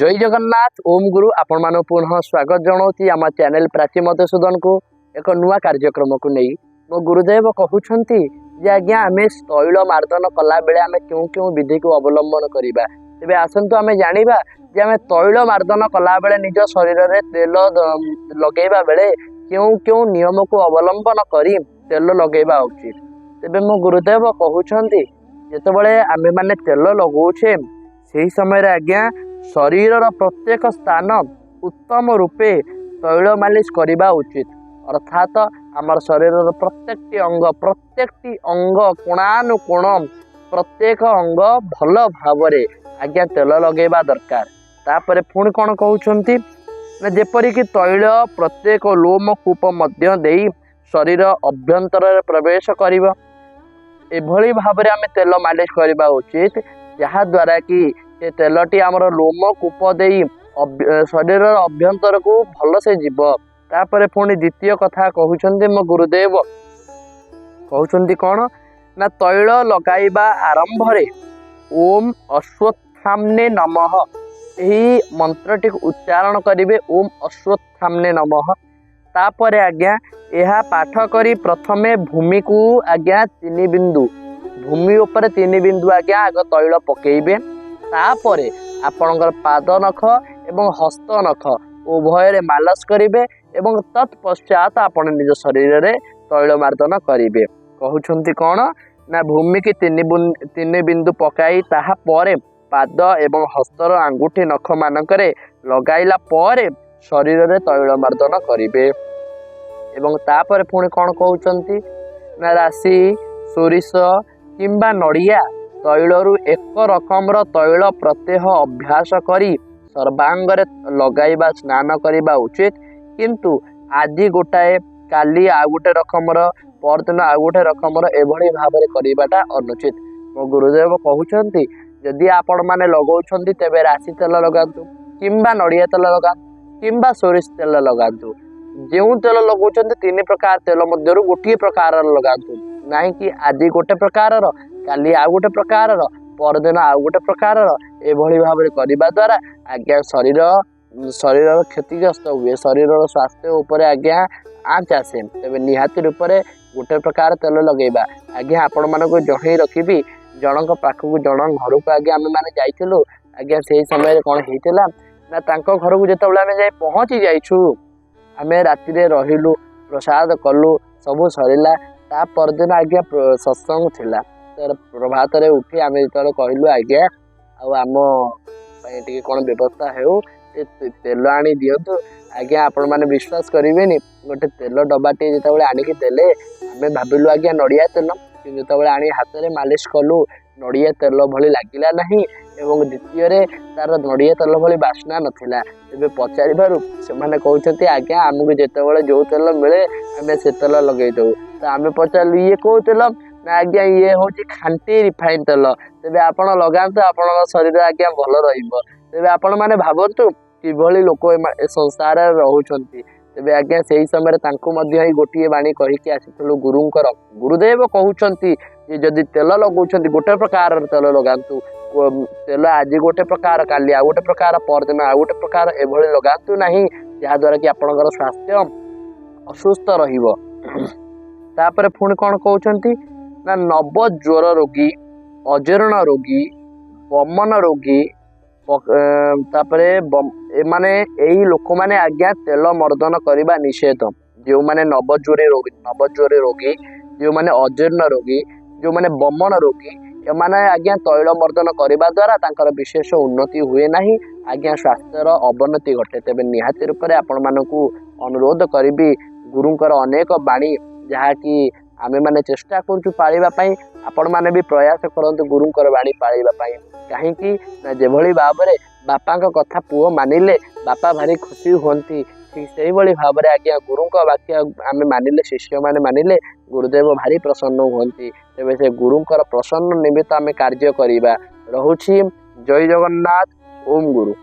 जय जगन्नाथ ओम गुरु आपण मान पुनः स्वागत जनाऊँगी आम चैनल प्राची मधुसूदन को एक नुआ कार्यक्रम को नहीं मो गुरुदेव कहते जे आज्ञा आम तैल मार्दन कला बेले आम क्यों क्यों विधि को अवलंबन करवा तेज आसतु आम जाना जे आम तैल मार्दन कला बेले निज शरीर में तेल लगेवा बेले क्यों क्यों नियम को अवलंबन कर तेल लगेवा उचित तेज मो गुरुदेव कहते जिते आम मैंने तेल लगौछे से समय आज्ञा शरीर प्रत्येक स्थान उत्तम रूपे तैल मालिश करने उचित अर्थात आमर शरीर प्रत्येक अंग कोणानुकोण प्रत्येक अंग भल भाव आज्ञा तेल लगेवा दरकार तापर पुणी कौन कहते जेपरिक तैल प्रत्येक लोमकूप मध्य देई शरीर अभ्यंतर प्रवेश करिबो एभली भाव आम तेल मालिश करने उचित जहाद्वारा कि से तेलटी आमर लोमकूप दे शरीर अभ्यंतर को भल से जीव तापर पुणी द्वितीय कथा कहते मो गुरुदेव कहते कौन ना तैल लगाइबा आरंभ रे ओम अश्वत्थाम्ने नमः यही मंत्रटी उच्चारण करेंगे ओम अश्वत्थाम्ने नमः तापर आज्ञा यह पाठ करी प्रथमे भूमि को आज्ञा 3 बिंदु भूमि उपर 3 बिंदु आज्ञा आग तैल पकेबे तापरे आपणकर पाद नख एवं हस्त नख उभय मालस करेंगे एवं तत्पश्चात आपण निज शरीर में तैल मार्दन करेंगे कहते कौन ना भूमि की 3 बिंदु पकाई ताहापर पाद एवं हस्तर आंगुठी नख मानक लगाइला पर शरीर में तैल मार्दन करेंगे एवं तापर पुणी कौन कहते ना राशि सोरिष किंबा नड़िया तैलरू एक रकम तैल प्रत्यह अभ्यास करी सर्वांगरे लगाइबा स्नान करवा उचित किंतु आज गोटाए काली आ गोटे रकम परदिन आ गोटे रकम एभली भाव करवाटा अनुचित मो गुरुदेव कहते जदि आपण मैंने लगाउछंती तेबे राशि तेल लगातु किंबा नड़िया तेल लगातु किंबा सोरिष तेल लगातु जो तेल लगाउछंती 3 प्रकार तेल मध्यरु गोटे प्रकार लगातु नहीं कि आज गोटे प्रकार काली आ गोटे प्रकार परदिन आ गोटे प्रकार एभली भाव करने द्वारा आज्ञा शरीर क्षतिग्रस्त हुए शरीर स्वास्थ्य उपर आज्ञा आँच आसे तेज निहाती रूप से गोटे प्रकार तेल लगेगा आज्ञा आपण मानक जणई रखी जनक पाखक जन घर को आज्ञा आम मैंने जाइलु आज्ञा से समय कौन होता ना तांको घर को जिते आम जाए पहुँची जाइछु आम राति रहिलु प्रसाद कलु सबू सरला ता परदिन आज्ञा सत्संग थिला प्रभात रे उठी आम जो कहलु आज्ञा आम कौन व्यवस्था हो तेल आनी दिंतु आज्ञा आपण मैंने विश्वास करेंगे गोटे तेल डब्बाटे जो आणिकी देले आम भाविलु आज्ञा नड़िया तेल कि जो आनी हाथ में मालिश कलु नड़िया तेल भली लगिला नहीं एवं द्वितीय तार नड़िया तेल भली बास्ना नाला तेज पचार से कहते आज्ञा आमको जिते जो तेल मिले आम से तेल लगे दू तो आम पचारू ये कौ तेल ना आज्ञा ये हूँ खांटी रिफाइन तेल तेज आप लगातु आप शरीर आज्ञा भल रेज आपण मैंने भावतु किभली लोक संसार रोचंती तेज आज्ञा से समय गोटे बाणी कहीकि आसलु गुरुंकर गुरुदेव कहते जदि तेल लगाउछंती गोटे प्रकार तेल लगातु तेल आज गोटे प्रकार काली आ गोटे प्रकार परदिन आ गोटे प्रकार एभली लगातु नहीं जहाद्वारा कि आपणकर स्वास्थ्य असुस्थ रहिबो तापर पुणी कौन कहते ना नव ज्वर रोगी अजीर्ण रोगी वमन रोगी तापर माने यही लोक मैंने आज्ञा तेल मर्दन करने निषेध जो मैंने नवज्वरी रोगी जो मैंने अजीर्ण रोगी जो मैंने वमन रोगी एमाने आज्ञा तैल मर्दन करने द्वारा तांकर विशेष उन्नति हुए नहीं आज्ञा स्वास्थ्यर अवनति घटे तेज निहाती रूप से आपण मानकु अनुरोध करी गुरुंकर अनेक बाणी जहाँकि आमे माने चेष्टा करूँ पालिबाई आपण माने भी प्रयास करते गुरुंकर बाणी पालिबाई कहीं जेभली भाव में बापा कथा पुओ मानिले बापा भारी खुशी हुंती ठीक से भाव में आज्ञा गुरु वाक्य आम मानिले शिष्य मैंने मानिले गुरुदेव भारी प्रसन्न हुंती तेज से गुरुंकर प्रसन्न निमित्त आम कार्य करवा रहुछि जय जगन्नाथ ओम गुरु।